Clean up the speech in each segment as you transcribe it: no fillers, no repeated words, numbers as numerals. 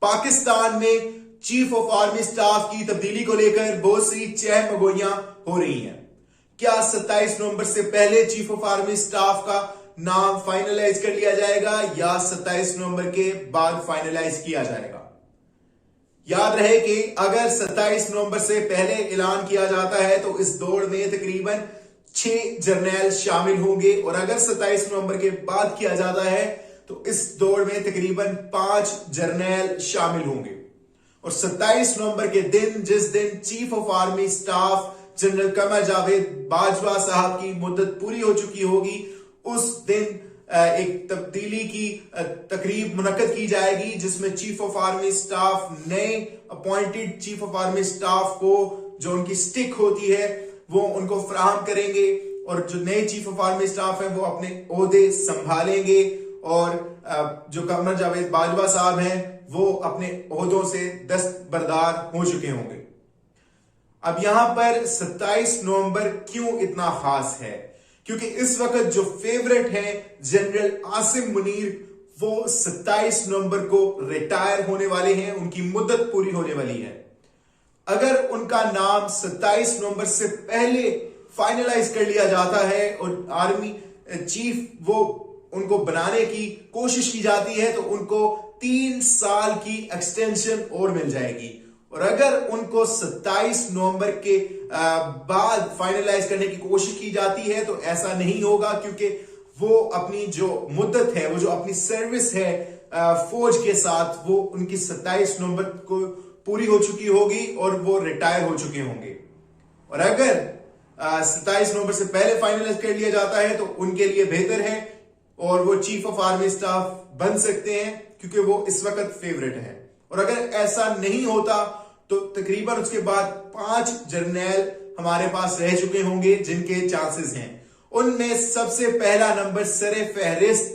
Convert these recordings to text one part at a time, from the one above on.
पाकिस्तान में chief of army staff की तब्दीली को लेकर बहुत सी चहमगोइयां हो रही हैं। क्या 27 नवंबर से पहले चीफ ऑफ आर्मी स्टाफ का नाम फाइनलाइज कर लिया जाएगा या 27 नवंबर के बाद फाइनलाइज किया जाएगा? याद रहे कि अगर 27 नवंबर से पहले ऐलान किया जाता है तो इस दौड़ में तकरीबन 6 जर्नैल शामिल होंगे और अगर 27 नवंबर के बाद किया जाता है तो इस दौड़ में तकरीबन 5 जर्नैल शामिल होंगे। और 27 नवंबर के दिन, जिस दिन chief of army staff general Qamar Javed Bajwa साहब की मुद्दत पूरी हो चुकी होगी, उस दिन एक तब्दीली की तकरीब मुनक्कद की जाएगी जिसमें चीफ ऑफ आर्मी स्टाफ नए appointed chief of army staff को जो उनकी स्टिक होती है वो उनको फराहम करेंगे और जो नए चीफ ऑफ आर्मी स्टाफ हैं वो अपने ओहदे संभालेंगे और जो कमर जावेद बाजवा साहब हैं वो अपने ओहदों से दस्तबरदार हो चुके होंगे। अब यहां पर 27 नवंबर क्यों इतना खास है? क्योंकि इस वक्त जो फेवरेट है जनरल आसिम मुनीर, वो 27 नवंबर को रिटायर होने वाले हैं, उनकी मुद्दत पूरी होने वाली है। अगर उनका नाम 27 नवंबर से पहले फाइनलाइज कर लिया जाता है और आर्मी चीफ वो उनको बनाने की कोशिश की जाती है तो उनको 3 साल की एक्सटेंशन और मिल जाएगी। और अगर उनको 27 नवंबर के बाद फाइनलाइज करने की कोशिश की जाती है तो ऐसा नहीं होगा, क्योंकि वो अपनी जो मुद्दत है, वो जो अपनी सर्विस है फौज के साथ, वो उनकी 27 नवंबर को पूरी हो चुकी होगी और वो रिटायर हो चुके होंगे। और अगर 27 नवंबर से पहले फाइनलाइज कर लिया जाता है तो उनके लिए बेहतर है और वो चीफ ऑफ आर्मी स्टाफ बन सकते हैं क्योंकि वो इस वक्त फेवरेट है। और अगर ऐसा नहीं होता तो तकरीबन उसके बाद 5 जर्नैल हमारे पास रह चुके होंगे जिनके चांसेस हैं। उनमें सबसे पहला नंबर सरे फहरिस्त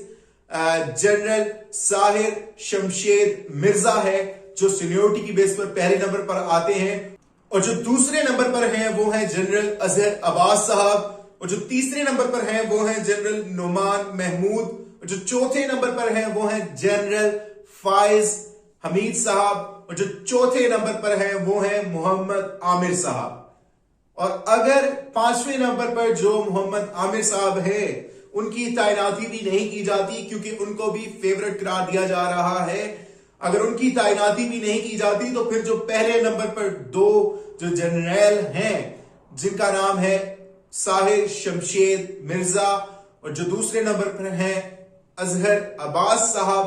जनरल साहिर शमशेद मिर्जा है, जो सीनियोरिटी की बेस पर पहले नंबर पर आते हैं। और जो दूसरे नंबर पर हैं वो हैं जनरल अजहर अब्बास साहब, और जो तीसरे नंबर पर हैं वो हैं जनरल नुमान महमूद, और जो चौथे नंबर पर हैं वो हैं जनरल फाइज हमीद साहब, और जो चौथे नंबर पर हैं वो हैं मोहम्मद आमिर साहब। और अगर 5वें नंबर पर जो मोहम्मद आमिर साहब है उनकी तैनाती भी नहीं की जाती क्योंकि उनको भी फेवरेट करार दिया जा रहा है। अगर उनकी तैनाती भी नहीं की जाती तो फिर जो पहले नंबर पर 2 जो जनरल हैं जिनका नाम है साहिर शमशेद मिर्जा और जो दूसरे नंबर पर हैं अजहर अब्बास साहब,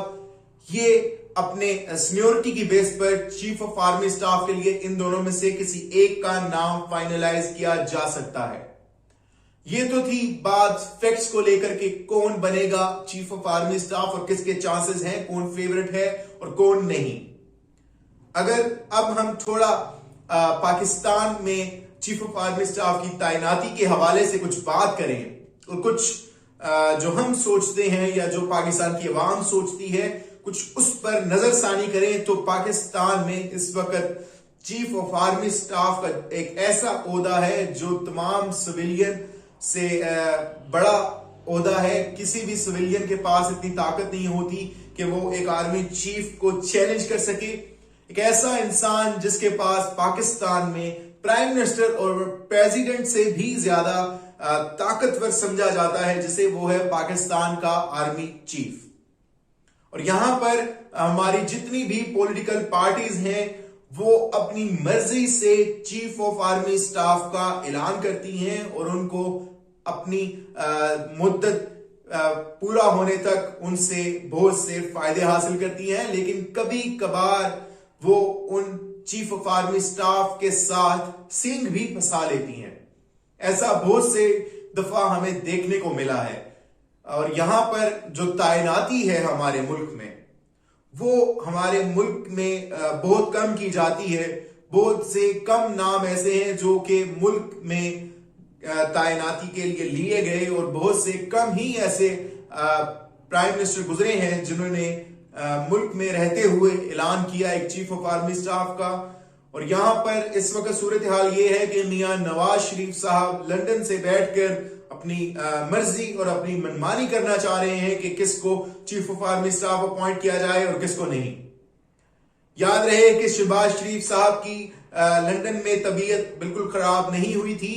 ये अपने सीनियोरिटी की बेस पर चीफ ऑफ आर्मी स्टाफ के लिए इन दोनों में से किसी एक का नाम फाइनलाइज किया जा सकता है। ये तो थी बात फैक्ट्स को लेकर के कौन बनेगा चीफ ऑफ आर्मी स्टाफ और किसके चांसेस हैं, कौन फेवरेट है और कौन नहीं। अगर अब हम थोड़ा पाकिस्तान में चीफ ऑफ आर्मी स्टाफ की तैनाती के हवाले से कुछ बात करें और कुछ जो हम सोचते हैं या जो पाकिस्तान की अवाम सोचती है कुछ उस पर नजरसानी करें, तो पाकिस्तान में इस वक्त चीफ ऑफ आर्मी स्टाफ का एक ऐसा ओहदा है जो तमाम सिविलियन से बड़ा ओहदा है। किसी भी सिविलियन के पास इतनी ताकत नहीं होती कि वो एक आर्मी चीफ को चैलेंज कर सके। एक ऐसा इंसान जिसके पास पाकिस्तान में प्राइम मिनिस्टर और प्रेसिडेंट से भी ज्यादा ताकतवर समझा जाता है, जिसे वो है पाकिस्तान का आर्मी चीफ। और यहां पर हमारी जितनी भी पॉलिटिकल पार्टीज हैं वो अपनी मर्जी से चीफ ऑफ आर्मी स्टाफ का ऐलान करती हैं और उनको अपनी मुद्दत पूरा होने तक उनसे बहुत से फायदे हासिल करती हैं, लेकिन कभी कभार वो उन चीफ ऑफ आर्मी स्टाफ के साथ सिंग भी फंसा लेती हैं। ऐसा बहुत से दफा हमें देखने को मिला है। और यहां पर जो तैनाती है हमारे मुल्क में, वो हमारे मुल्क में बहुत कम की जाती है। बहुत से कम नाम ऐसे हैं जो कि मुल्क में तैनाती के लिए गए और बहुत से कम ही ऐसे प्राइम मिनिस्टर गुजरे हैं जिन्होंने मुल्क में रहते हुए ऐलान किया एक चीफ ऑफ आर्मी स्टाफ का। और यहां पर इस वक्त सूरत हाल ये है कि मियां नवाज शरीफ साहब लंदन से बैठकर अपनी मर्जी और अपनी मनमानी करना चाह रहे हैं कि किसको chief of army staff appoint किया जाए और किसको नहीं। याद रहे कि शहबाज शरीफ साहब की लंदन में तबीयत बिल्कुल खराब नहीं हुई थी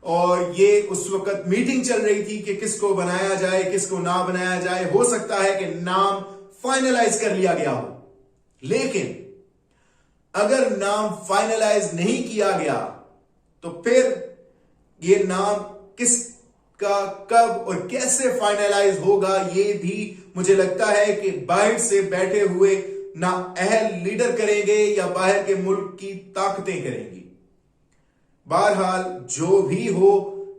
और ये उस वक्त मीटिंग चल रही थी कि किसको बनाया जाए किसको ना बनाया जाए। हो सकता है कि नाम फाइनलाइज कर लिया गया हो, लेकिन अगर नाम फाइनलाइज नहीं किया गया तो फिर ये नाम किसका कब और कैसे फाइनलाइज होगा, ये भी मुझे लगता है कि बाहर से बैठे हुए ना अहल लीडर करेंगे या बाहर के मुल्क की ताकतें करेंगी। बहरहाल जो भी हो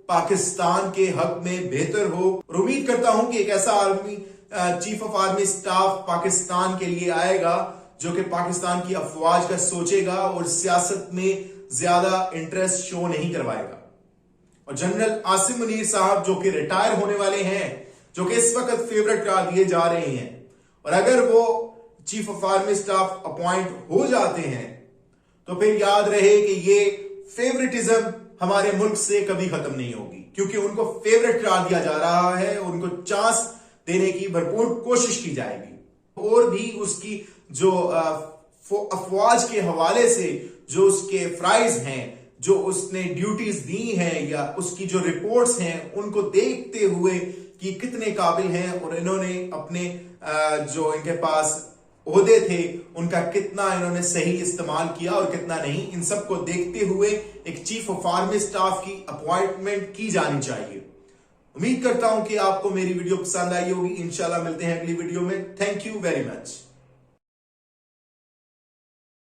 पाकिस्तान के हक में बेहतर हो और उम्मीद करता हूं कि एक ऐसा army chief of army staff Pakistan के लिए आएगा जो कि पाकिस्तान की अफवाज का सोचेगा और सियासत में ज्यादा इंटरेस्ट शो नहीं करवाएगा। और जनरल आसिम मुनीर साहब जो कि रिटायर होने वाले हैं, जो कि इस वक्त फेवरेट करार दिए जा रहे हैं, और अगर वो chief of army staff appoint हो जाते हैं तो फिर याद रहे कि ये फेवरेटिज्म हमारे मुल्क से कभी खत्म नहीं होगी, क्योंकि उनको फेवरेट करार दिया जा रहा है, उनको चांस देने की भरपूर कोशिश की जाएगी। और भी उसकी जो अफवाज के हवाले से जो उसके फ्राइज हैं, जो उसने ड्यूटीज दी हैं या उसकी जो रिपोर्ट्स हैं, उनको देखते हुए कि कितने काबिल हैं और इन्होंने अपने जो इनके पास ओहदे थे उनका कितना इन्होंने सही इस्तेमाल किया और कितना नहीं, इन सब को देखते हुए एक चीफ ऑफ आर्मी स्टाफ की अपॉइंटमेंट की जानी चाहिए। उम्मीद करता हूं कि आपको मेरी वीडियो पसंद आई होगी। इंशाल्लाह मिलते हैं अगली वीडियो में। Thank you very much.